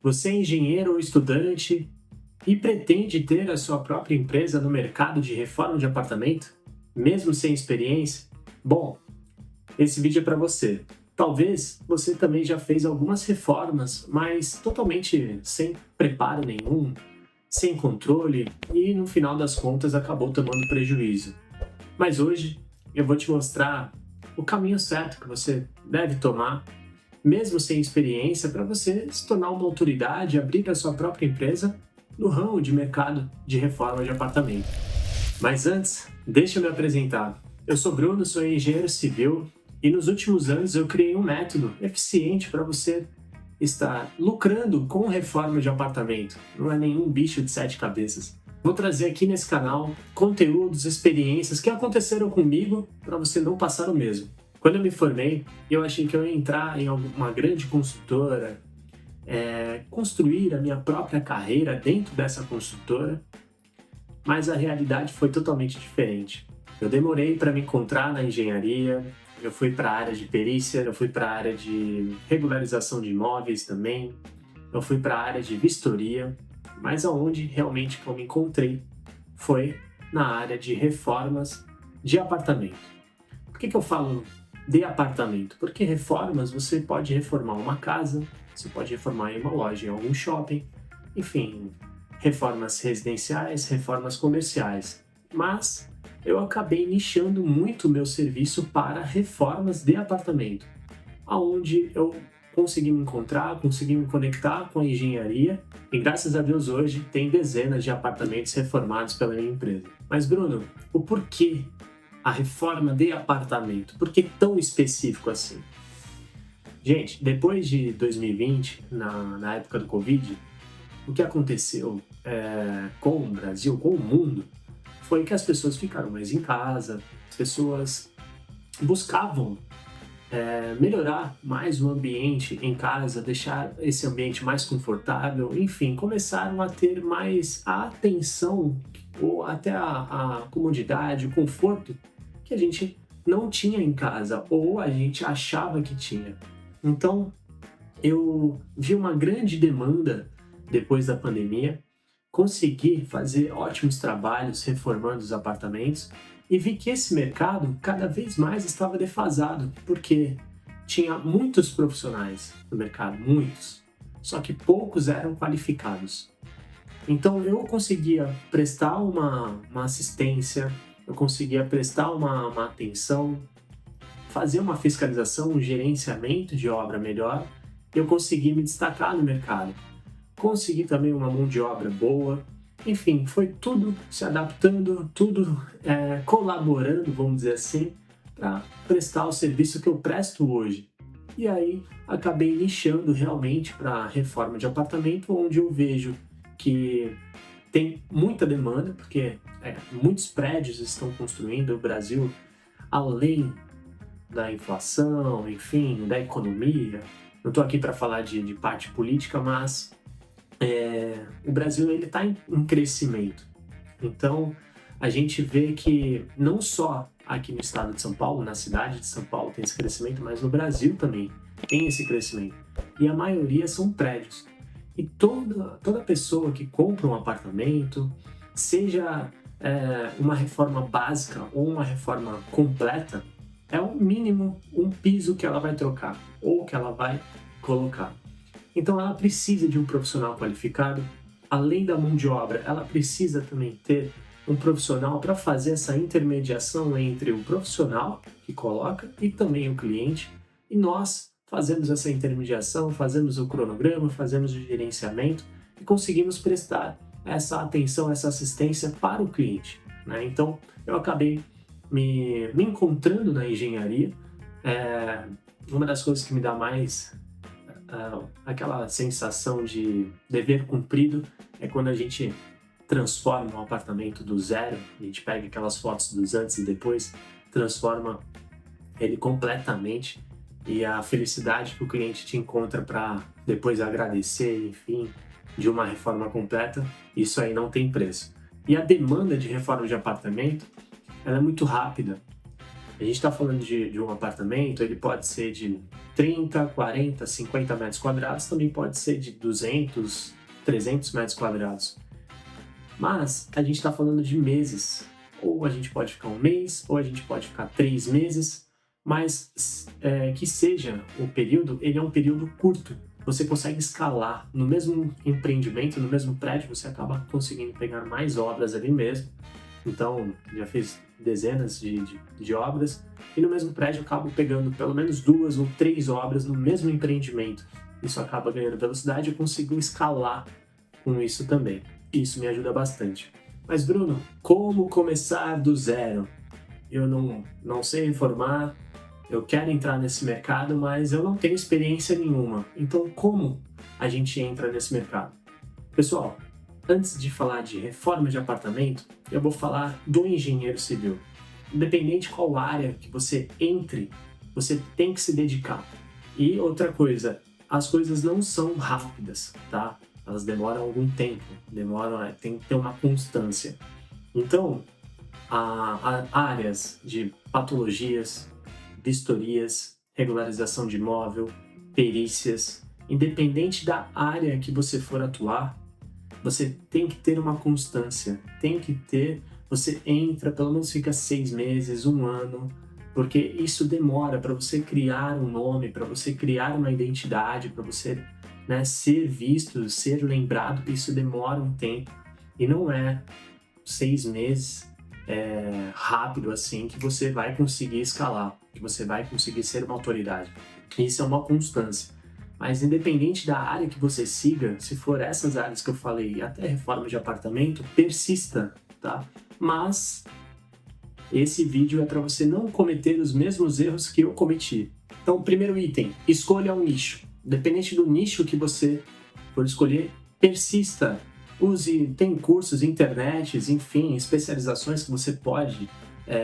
Você é engenheiro ou estudante e pretende ter a sua própria empresa no mercado de reforma de apartamento, mesmo sem experiência? Bom, esse vídeo é para você. Talvez você também já fez algumas reformas, mas totalmente sem preparo nenhum, sem controle e no final das contas acabou tomando prejuízo. Mas hoje eu vou te mostrar o caminho certo que você deve tomar mesmo sem experiência, para você se tornar uma autoridade e abrir a sua própria empresa no ramo de mercado de reforma de apartamento. Mas antes, deixa eu me apresentar. Eu sou Bruno, sou engenheiro civil e nos últimos anos eu criei um método eficiente para você estar lucrando com reforma de apartamento. Não é nenhum bicho de sete cabeças. Vou trazer aqui nesse canal conteúdos, experiências que aconteceram comigo para você não passar o mesmo. Quando eu me formei, eu achei que eu ia entrar em uma grande construtora, construir a minha própria carreira dentro dessa construtora, mas a realidade foi totalmente diferente. Eu demorei para me encontrar na engenharia, eu fui para a área de perícia, eu fui para a área de regularização de imóveis também, eu fui para a área de vistoria, mas aonde realmente que eu me encontrei foi na área de reformas de apartamento. Por que eu falo de apartamento? Porque reformas, você pode reformar uma casa, você pode reformar em uma loja, em algum shopping, enfim, reformas residenciais, reformas comerciais. Mas eu acabei nichando muito o meu serviço para reformas de apartamento, aonde eu consegui me encontrar, consegui me conectar com a engenharia e graças a Deus hoje tem dezenas de apartamentos reformados pela minha empresa. Mas Bruno, o porquê a reforma de apartamento? Por que tão específico assim? Gente, depois de 2020, na época do Covid, o que aconteceu com o Brasil, com o mundo, foi que as pessoas ficaram mais em casa, as pessoas buscavam melhorar mais o ambiente em casa, deixar esse ambiente mais confortável, enfim, começaram a ter mais a atenção ou até a comodidade, o conforto que a gente não tinha em casa ou a gente achava que tinha. Então, eu vi uma grande demanda depois da pandemia, consegui fazer ótimos trabalhos reformando os apartamentos e vi que esse mercado cada vez mais estava defasado, porque tinha muitos profissionais no mercado, muitos, só que poucos eram qualificados. Então eu conseguia prestar uma assistência, eu conseguia prestar uma atenção, fazer uma fiscalização, um gerenciamento de obra melhor, e eu consegui me destacar no mercado. Consegui também uma mão de obra boa, enfim, foi tudo se adaptando, tudo colaborando, vamos dizer assim, para prestar o serviço que eu presto hoje. E aí acabei nichando realmente para a reforma de apartamento, onde eu vejo que tem muita demanda, porque muitos prédios estão construindo, o Brasil, além da inflação, enfim, da economia. Não estou aqui para falar de parte política, mas o Brasil está em crescimento. Então, a gente vê que não só aqui no estado de São Paulo, na cidade de São Paulo tem esse crescimento, mas no Brasil também tem esse crescimento. E a maioria são prédios. E toda pessoa que compra um apartamento, seja uma reforma básica ou uma reforma completa, é o mínimo um piso que ela vai trocar ou que ela vai colocar. Então ela precisa de um profissional qualificado, além da mão de obra, ela precisa também ter um profissional para fazer essa intermediação entre o profissional que coloca e também o cliente. E nós fazemos essa intermediação, fazemos o cronograma, fazemos o gerenciamento e conseguimos prestar essa atenção, essa assistência para o cliente, né? Então eu acabei me encontrando na engenharia. Uma das coisas que me dá mais aquela sensação de dever cumprido é quando a gente transforma um apartamento do zero, a gente pega aquelas fotos dos antes e depois, transforma ele completamente e a felicidade que o cliente te encontra para depois agradecer, enfim, de uma reforma completa, isso aí não tem preço. E a demanda de reforma de apartamento, ela é muito rápida. A gente está falando de um apartamento, ele pode ser de 30, 40, 50 metros quadrados, também pode ser de 200, 300 metros quadrados. Mas a gente está falando de meses. Ou a gente pode ficar um mês, ou a gente pode ficar 3 meses, mas que seja o período, ele é um período curto. Você consegue escalar no mesmo empreendimento, no mesmo prédio, você acaba conseguindo pegar mais obras ali mesmo. Então, já fiz dezenas de obras e no mesmo prédio eu acabo pegando pelo menos 2 ou 3 obras no mesmo empreendimento. Isso acaba ganhando velocidade e eu consigo escalar com isso também. Isso me ajuda bastante. Mas Bruno, como começar do zero? Eu não sei reformar, eu quero entrar nesse mercado, mas eu não tenho experiência nenhuma. Então como a gente entra nesse mercado? Pessoal, antes de falar de reforma de apartamento, eu vou falar do engenheiro civil. Independente qual área que você entre, você tem que se dedicar. E outra coisa, as coisas não são rápidas, tá? Elas demoram algum tempo, tem que ter uma constância. Então, há áreas de patologias, vistorias, regularização de imóvel, perícias, independente da área que você for atuar, você tem que ter uma constância, você entra, pelo menos fica 6 meses, 1 ano, porque isso demora para você criar um nome, para você criar uma identidade, para você ser visto, ser lembrado, isso demora um tempo e não é 6 meses rápido assim que você vai conseguir escalar, que você vai conseguir ser uma autoridade. Isso é uma constância. Mas independente da área que você siga, se for essas áreas que eu falei, até reforma de apartamento, persista, tá? Mas esse vídeo é para você não cometer os mesmos erros que eu cometi. Então, primeiro item, escolha um nicho. Independente do nicho que você for escolher, persista. Tem cursos, internets, enfim, especializações que você pode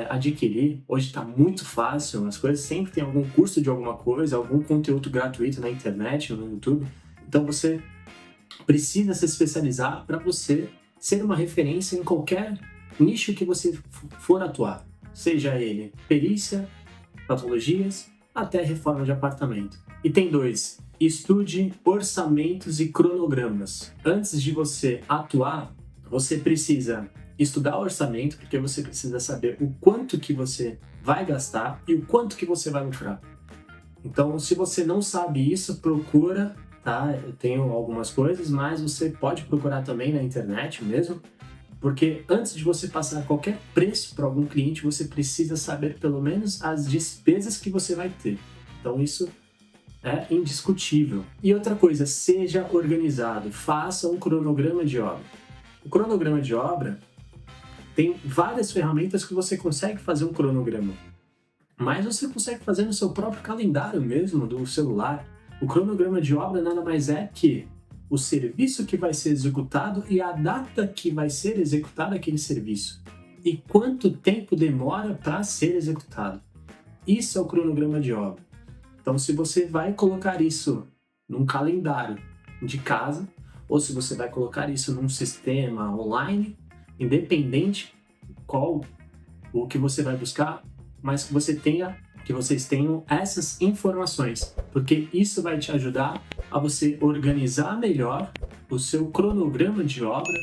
adquirir. Hoje está muito fácil, as coisas sempre tem algum curso de alguma coisa, algum conteúdo gratuito na internet, no YouTube. Então você precisa se especializar para você ser uma referência em qualquer nicho que você for atuar, seja ele perícia, patologias, até reforma de apartamento. E tem 2, estude orçamentos e cronogramas. Antes de você atuar, você precisa estudar orçamento, porque você precisa saber o quanto que você vai gastar e o quanto que você vai lucrar. Então, se você não sabe isso, procura, tá? Eu tenho algumas coisas, mas você pode procurar também na internet mesmo, porque antes de você passar qualquer preço para algum cliente, você precisa saber pelo menos as despesas que você vai ter. Então, isso é indiscutível. E outra coisa, seja organizado, faça um cronograma de obra. O cronograma de obra tem várias ferramentas que você consegue fazer um cronograma, mas você consegue fazer no seu próprio calendário mesmo, do celular. O cronograma de obra nada mais é que o serviço que vai ser executado e a data que vai ser executado aquele serviço. E quanto tempo demora para ser executado. Isso é o cronograma de obra. Então, se você vai colocar isso num calendário de casa, ou se você vai colocar isso num sistema online, independente o que você vai buscar, mas que vocês tenham essas informações, porque isso vai te ajudar a você organizar melhor o seu cronograma de obra,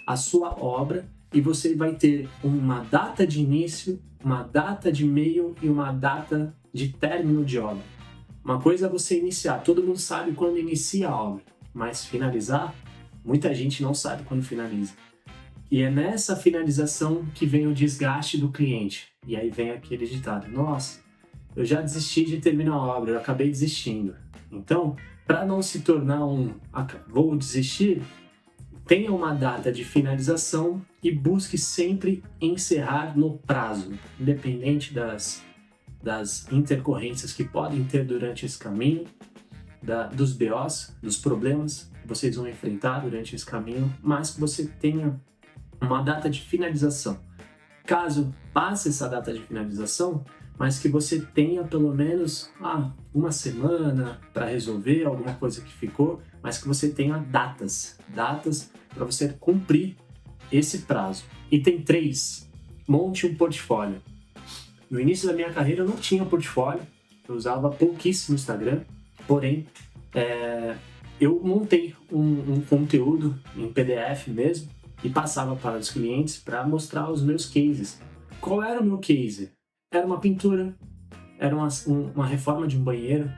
a sua obra, e você vai ter uma data de início, uma data de meio e uma data de término de obra. Uma coisa é você iniciar, todo mundo sabe quando inicia a obra, mas finalizar, muita gente não sabe quando finaliza. E é nessa finalização que vem o desgaste do cliente. E aí vem aquele ditado: nossa, eu já desisti de terminar a obra, eu acabei desistindo. Então, para não se tornar vou desistir, tenha uma data de finalização e busque sempre encerrar no prazo, independente das intercorrências que podem ter durante esse caminho, dos BOs, dos problemas que vocês vão enfrentar durante esse caminho, mas que você tenha uma data de finalização. Caso passe essa data de finalização, mas que você tenha pelo menos uma semana para resolver alguma coisa que ficou, mas que você tenha datas para você cumprir esse prazo. Item 3, monte um portfólio. No início da minha carreira eu não tinha portfólio, eu usava pouquíssimo Instagram, porém eu montei um conteúdo em PDF mesmo e passava para os clientes para mostrar os meus cases. Qual era o meu case? Era uma pintura, era uma reforma de um banheiro.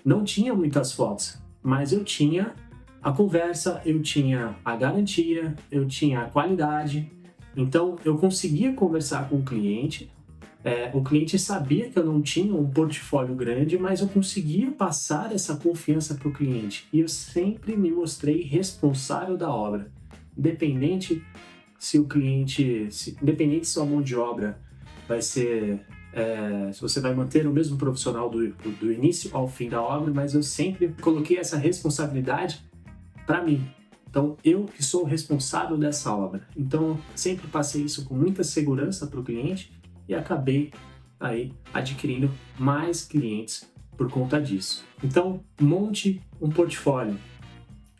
Não tinha muitas fotos, mas eu tinha a conversa, eu tinha a garantia, eu tinha a qualidade. Então eu conseguia conversar com o cliente. O cliente sabia que eu não tinha um portfólio grande, mas eu conseguia passar essa confiança para o cliente. E eu sempre me mostrei responsável da obra. Independente se o cliente, independente se a mão de obra vai ser, se você vai manter o mesmo profissional do início ao fim da obra, mas eu sempre coloquei essa responsabilidade para mim. Então, eu que sou o responsável dessa obra. Então, sempre passei isso com muita segurança para o cliente e acabei aí adquirindo mais clientes por conta disso. Então, monte um portfólio,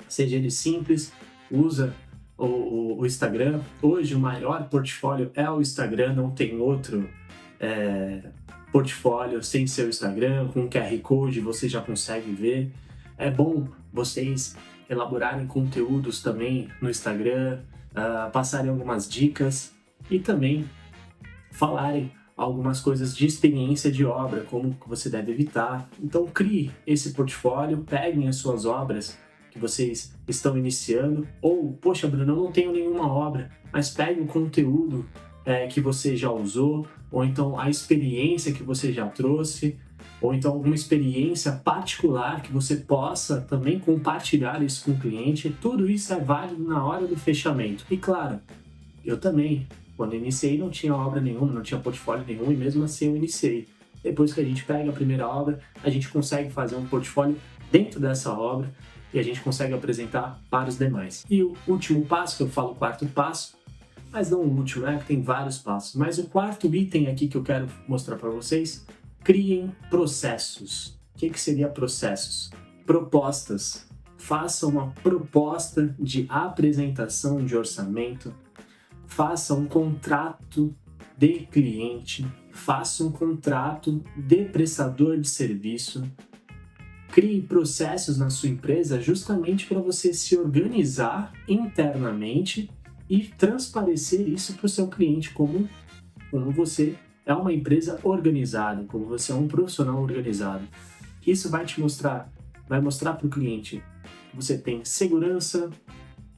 seja ele simples, usa o Instagram. Hoje o maior portfólio é o Instagram, não tem outro portfólio sem ser o Instagram, com QR Code você já consegue ver. É bom vocês elaborarem conteúdos também no Instagram, passarem algumas dicas e também falarem algumas coisas de experiência de obra, como que você deve evitar. Então crie esse portfólio, peguem as suas obras que vocês estão iniciando, ou, poxa Bruno, eu não tenho nenhuma obra, mas pegue o conteúdo que você já usou, ou então a experiência que você já trouxe, ou então alguma experiência particular que você possa também compartilhar isso com o cliente. Tudo isso é válido na hora do fechamento. E claro, eu também, quando iniciei, não tinha obra nenhuma, não tinha portfólio nenhum, e mesmo assim eu iniciei. Depois que a gente pega a primeira obra, a gente consegue fazer um portfólio dentro dessa obra e a gente consegue apresentar para os demais. E o último passo, que eu falo o quarto passo, mas não o último, né? Que tem vários passos. Mas o quarto item aqui que eu quero mostrar para vocês: criem processos. O que seria processos? Propostas. Faça uma proposta de apresentação de orçamento. Faça um contrato de cliente. Faça um contrato de prestador de serviço. Crie processos na sua empresa justamente para você se organizar internamente e transparecer isso para o seu cliente como você é uma empresa organizada, como você é um profissional organizado. Isso vai mostrar para o cliente que você tem segurança,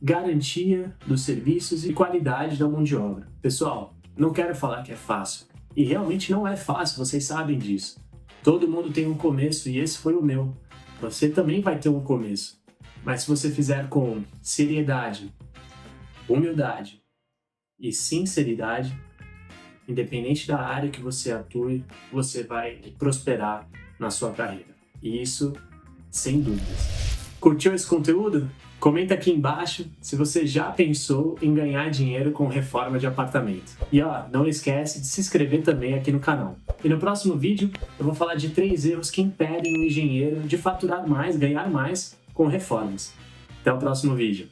garantia dos serviços e qualidade da mão de obra. Pessoal, não quero falar que é fácil. E realmente não é fácil, vocês sabem disso. Todo mundo tem um começo e esse foi o meu. Você também vai ter um começo. Mas se você fizer com seriedade, humildade e sinceridade, independente da área que você atue, você vai prosperar na sua carreira. E isso, sem dúvidas. Curtiu esse conteúdo? Comenta aqui embaixo se você já pensou em ganhar dinheiro com reforma de apartamento. E não esquece de se inscrever também aqui no canal. E no próximo vídeo eu vou falar de 3 erros que impedem o engenheiro de faturar mais, ganhar mais com reformas. Até o próximo vídeo.